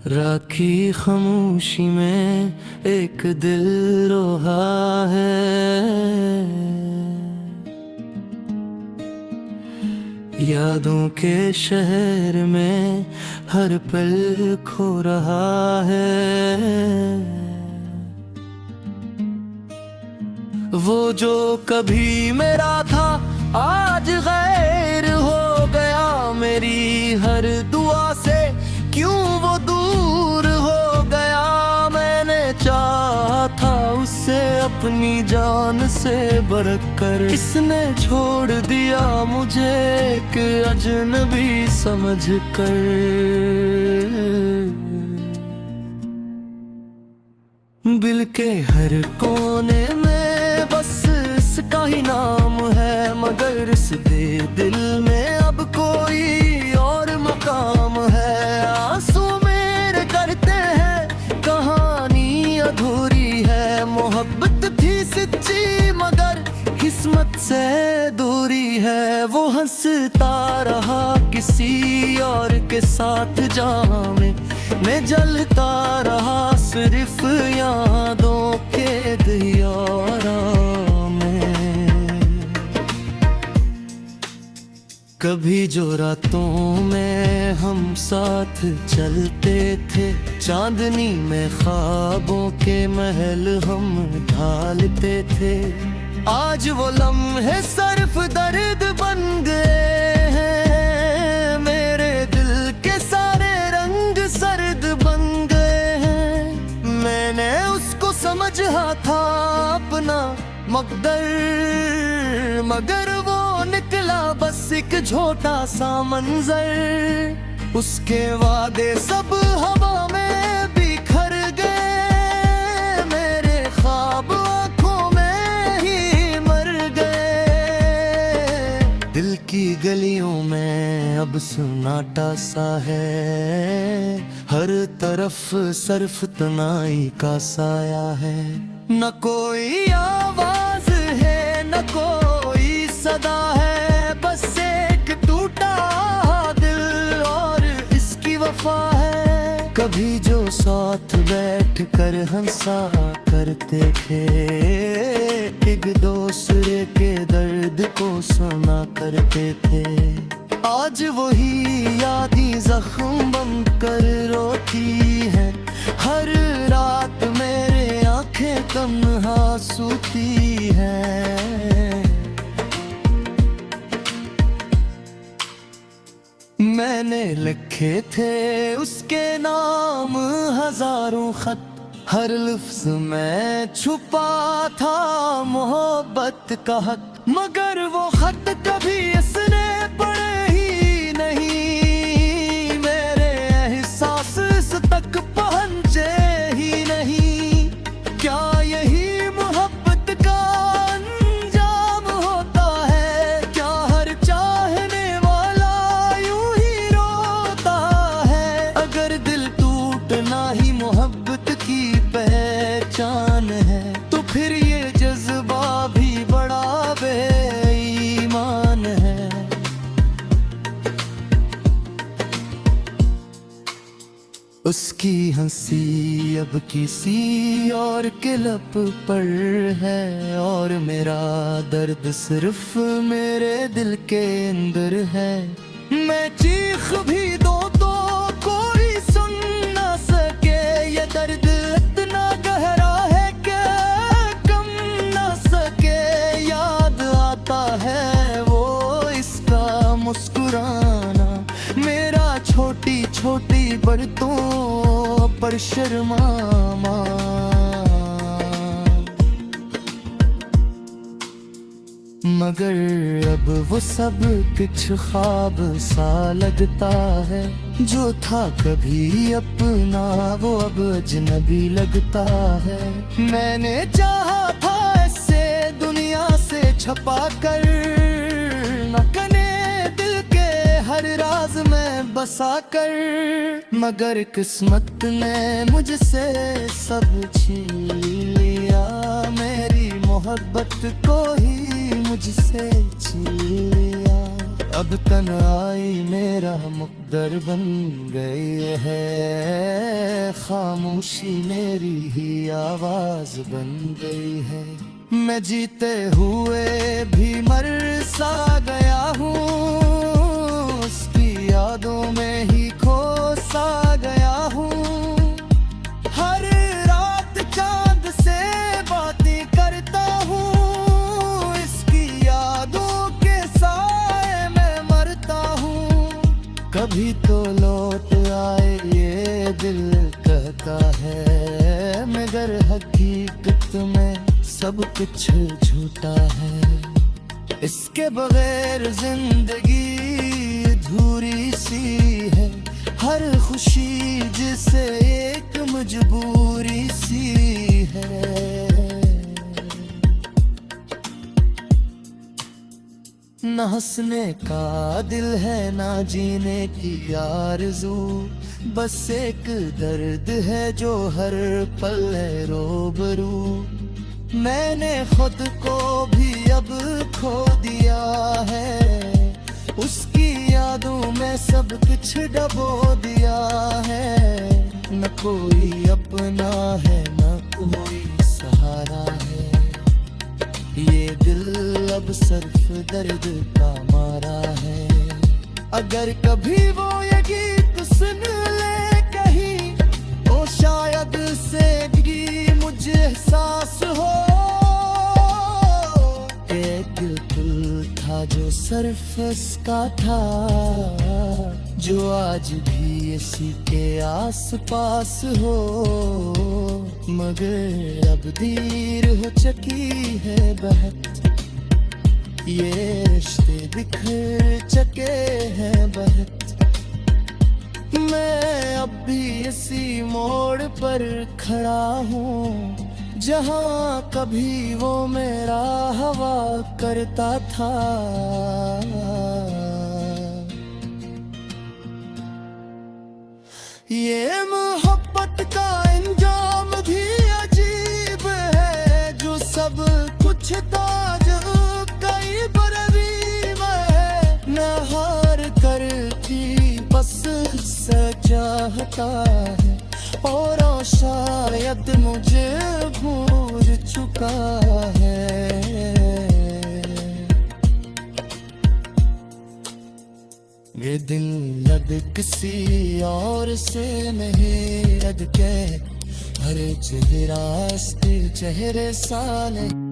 राखी खामोशी में एक दिल रो रहा है। यादों के शहर में हर पल खो रहा है। वो जो कभी मेरा था आज गैर हो गया। मेरी हर दुआ से क्यों वो दूर हो गया। मैंने चाहा था उससे अपनी जान से बढ़कर, इसने छोड़ दिया मुझे एक अजनबी समझकर। दिल के हर कोने में बस इसका ही नाम है, मगर इस दिल में अब कोई और मकाम है। आंसू मेरे करते हैं, कहानी अधूरी है। मोहब्बत थी सच्ची मगर किस्मत से दूरी है। वो हंसता रहा किसी और के साथ, जहां मैं जलता रहा सिर्फ यादों के दियारा में। कभी जो रातों में हम साथ चलते थे, चांदनी में ख्वाबों के महल हम ढालते थे। आज वो लम्हे सिर्फ दर्द बन गए हैं। मेरे दिल के सारे रंग सर्द बन गए हैं। मैंने उसको समझा था अपना मगर वो निकला बस एक छोटा सा मंजर। उसके वादे सब हवा में बिखर गए। मेरे ख्वाब आंखों में ही मर गए। दिल की गलियों में अब सन्नाटा सा है। हर तरफ सिर्फ तन्हाई का साया है। न कोई आवाज है, न कोई सदा है। बस एक टूटा दिल और इसकी वफा है। कभी जो साथ बैठ कर हंसा करते थे, एक दूसरे के दर्द को सुना करते थे। आज वही यादें जख्म बन कर रोती है। हर रात मेरे आंखें तन्हा सूती है। मैंने लिखे थे उसके नाम हजारों खत, हर लफ्ज में छुपा था मोहब्बत का हक। मगर वो खत कभी इसने पढ़े ही नहीं। मेरे एहसास इस तक पहुंचे ही नहीं। क्या यही मोहब्बत का अंजाम होता है? क्या हर चाहने वाला यूं ही रोता है? अगर दिल टूटना ही मोहब्बत की पहचान है, तो फिर ये जज्बा भी बड़ा बेईमान है। उसकी हंसी अब किसी और के लब पर है, और मेरा दर्द सिर्फ मेरे दिल के अंदर है। मैं चीख भी दूं तो कोई सुन ना सके। ये दर्द इतना गहरा है कि कम ना सके। याद आता है वो इसका मुस्कुराना, मेरा छोटी छोटी बातों पर शर्माना। मगर अब वो सब कुछ ख्वाब सा लगता है। जो था कभी अपना वो अब अजनबी लगता है। मैंने चाहा था ऐसे दुनिया से छपा कर, न कने दिल के हर राज में बसा कर। मगर किस्मत ने मुझसे सब छीन लिया। मेरी मोहब्बत को ही मुझसे छीन लिया। अब तन्हाई मेरा मुक़द्दर बन गई है, खामोशी मेरी ही आवाज बन गई है। मैं जीते हुए भी मर सा गया हूँ, उसकी यादों में ही खो सा गया हूँ। हर रात चांद से बातें करता हूँ, इसकी यादों के साए में मरता हूँ। कभी तो लौट आए ये दिल कहता है, मगर हकीकत में सब कुछ झूठा है। इसके बगैर जिंदगी अधूरी सी है, हर खुशी जिसे एक मजबूरी सी है। न हंसने का दिल है ना जीने की आरज़ू, बस एक दर्द है जो हर पल है रूबरू। मैंने खुद को भी अब खो दिया है, उसकी यादों में सब कुछ डबो दिया है। न कोई अपना है न कोई सहारा है, ये दिल अब सिर्फ दर्द का मारा है। अगर कभी वो ये गीत सुन ले कहीं, तो शायद से भी मुझे एहसास हो, एक दिल था जो सिर्फ इसका था, जो आज भी इसी के आस पास हो। मगर अब देर हो चुकी है बहुत, ये रिश्ते बिखर चुके हैं बहुत। मैं अब भी इसी मोड़ पर खड़ा हूँ, जहाँ कभी वो मेरा हवा करता था। ये मोहब्बत का अंजाम भी अजीब है, जो सब कुछ था जो कई बरवीब है। न हार कर की बस चाहता है, और शायद मुझे भूल चुका है। ये दिल लग किसी और से नहीं लग के, हर चेहरा इसके चेहरे सा नहीं।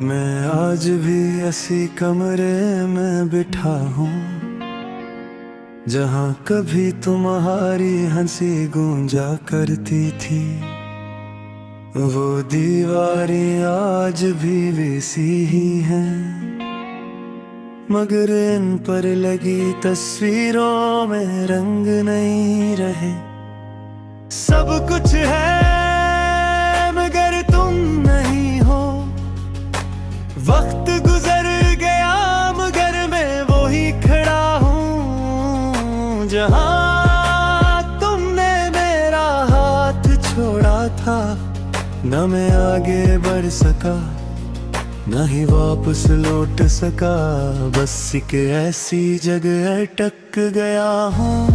मैं आज भी ऐसी कमरे में बिठा हूँ, जहाँ कभी तुम्हारी हंसी गूंजा करती थी। वो दीवारें आज भी वैसी ही हैं, मगर इन पर लगी तस्वीरों में रंग नहीं रहे। सब कुछ है मगर तुम नहीं हो, वक्त गुजर गया मगर मैं वो ही खड़ा हूँ, जहाँ तुमने मेरा हाथ छोड़ा था। न मैं आगे बढ़ सका न ही वापस लौट सका, बस एक ऐसी जगह अटक गया हूँ,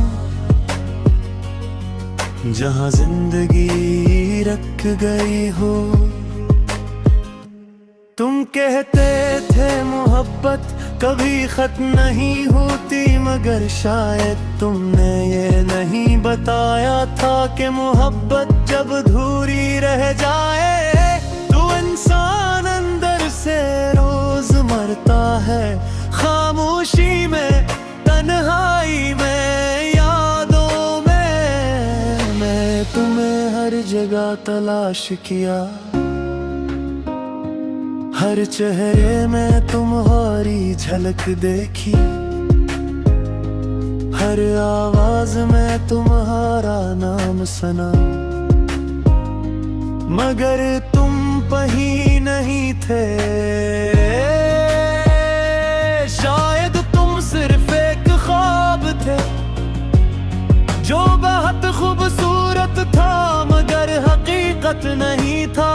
जहाँ जिंदगी रख गई हो। तुम कहते थे मोहब्बत कभी खत्म नहीं होती, मगर शायद तुमने ये नहीं बताया था कि मोहब्बत जब अधूरी रह जाए तो इंसान अंदर से रोज मरता है। खामोशी में, तन्हाई में, यादों में मैं तुम्हें हर जगह तलाश किया, हर चेहरे में तुम्हारी झलक देखी, हर आवाज में तुम्हारा नाम सुना, मगर तुम कहीं नहीं थे। शायद तुम सिर्फ एक ख्वाब थे जो बहुत खूब साथ नहीं था,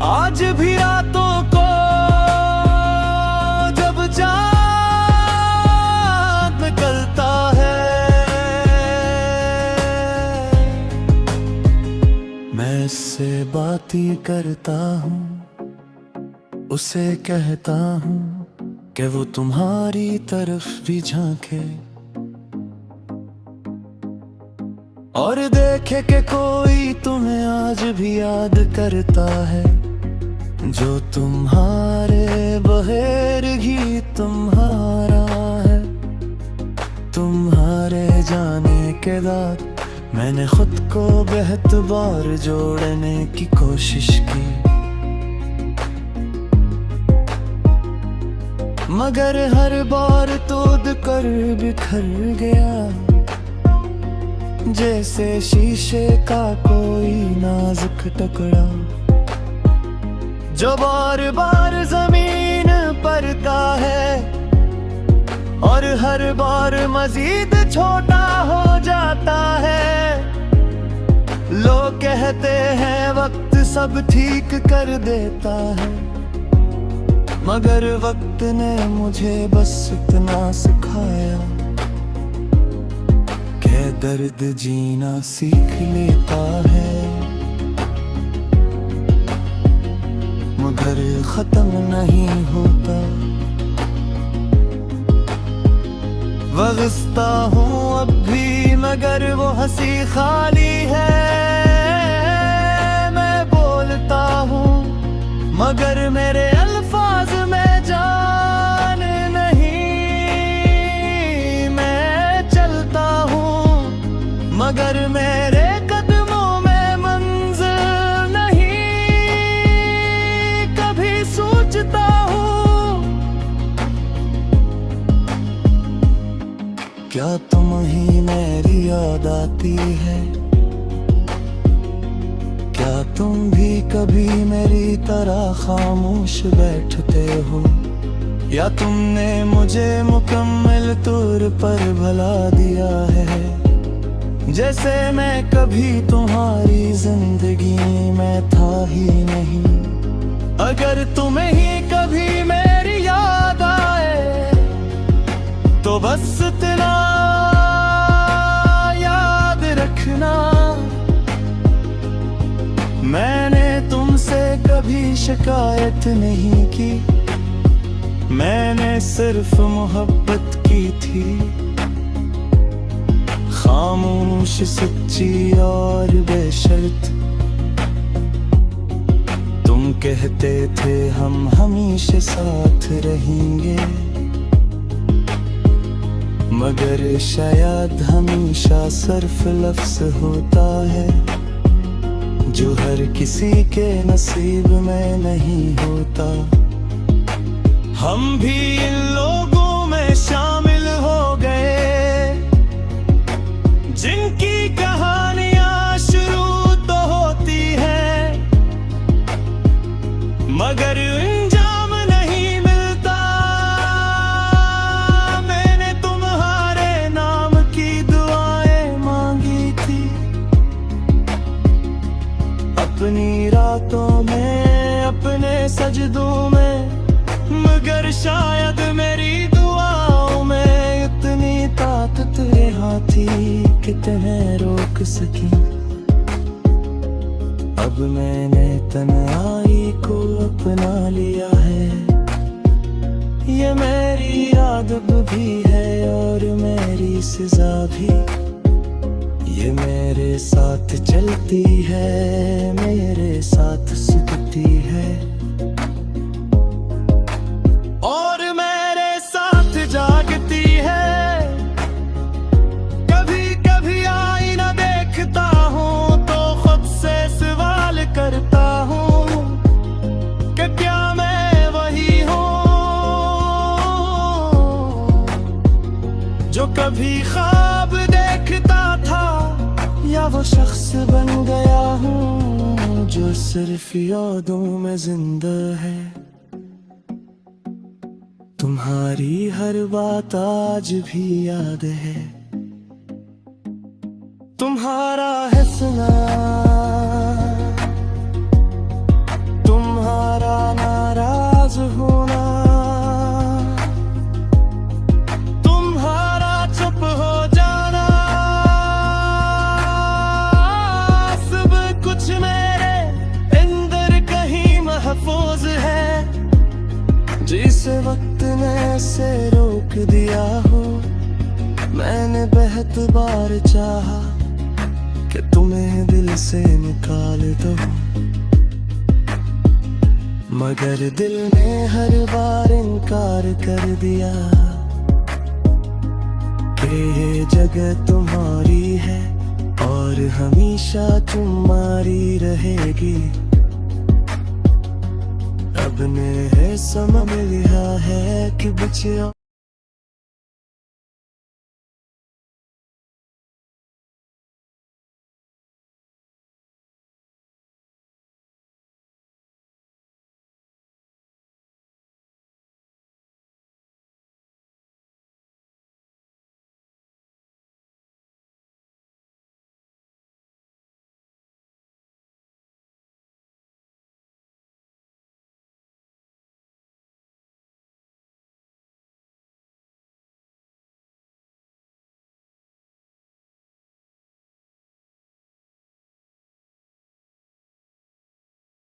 आज भी रातों को जब चाँद निकलता है, मैं इससे बात ही करता हूँ, उसे कहता हूँ कि वो तुम्हारी तरफ भी झांके और देखे कि कोई तुम्हें आज भी याद करता है, जो तुम्हारे बगैर ही तुम्हारा है। तुम्हारे जाने के बाद मैंने खुद को बहुत बार जोड़ने की कोशिश की, मगर हर बार तोड़ कर बिखर गया, जैसे शीशे का कोई नाजुक टुकड़ा जो बार बार जमीन पर का है और हर बार मजीद छोटा हो जाता है। लोग कहते हैं वक्त सब ठीक कर देता है, मगर वक्त ने मुझे बस इतना सिखाया कि दर्द जीना सीख लेता है, मगर खत्म नहीं होता। वगस्ता हूँ अब भी मगर वो हंसी खाली है, मैं बोलता हूँ मगर मेरे अल्फाज में जान नहीं, मैं चलता हूँ मगर मेरे कदमों में मंजिल नहीं, कभी सोचता हूँ क्या तुम्हें मेरी याद आती है, क्या तुम भी कभी मेरी तरह खामोश बैठते हो, या तुमने मुझे मुकम्मल तौर पर भुला दिया है, जैसे मैं कभी तुम्हारी जिंदगी में था ही नहीं। अगर तुम्हें ही कभी मेरी याद आए तो बस इतना याद रखना, मैंने तुमसे कभी शिकायत नहीं की, मैंने सिर्फ मोहब्बत की थी, खामोश सच्ची और बेशर्त। तुम कहते थे हम हमेशा साथ रहेंगे, मगर शायद हमेशा सिर्फ लफ्ज़ होता है, जो हर किसी के नसीब में नहीं होता। हम भी इन लोगों में शामिल हो गए जिनकी कहानियां शुरू तो होती हैं मगर अंजाम नहीं मिलता। मैंने तुम्हारे नाम की दुआएं मांगी थी अपनी रातों में, अपने सजदों में, मगर शायद मेरी दुआओं में इतनी ताकत यहाँ थी कि तुम्हें रोक सकी। अब मैंने तन्हाई को अपना लिया है, ये मेरी आदत भी है और मेरी सजा भी, ये मेरे साथ चलती है, मेरे साथ सुखती है और मेरे साथ जागती है। कभी कभी आईना देखता हूँ तो खुद से सवाल करता हूँ कि क्या मैं वही हूँ जो कभी ख्वाब देखता था, या वो शख्स बन गया हूँ जो सिर्फ यादों में जिंदा है। तुम्हारी हर बात आज भी याद है, तुम्हारा हंसना महफूज होना, तुम्हारा चुप हो जाना, सब कुछ मेरे अंदर कहीं महफूज है। जिस वक्त ने ऐसे रोक दिया हो, मैंने बेहद बार चाहा कि तुम्हें दिल से निकाल दो, मगर दिल ने हर बार इनकार कर दिया कि ये जगह तुम्हारी है और हमेशा तुम्हारी रहेगी। अब ने है समझ लिया है कि बच्चियों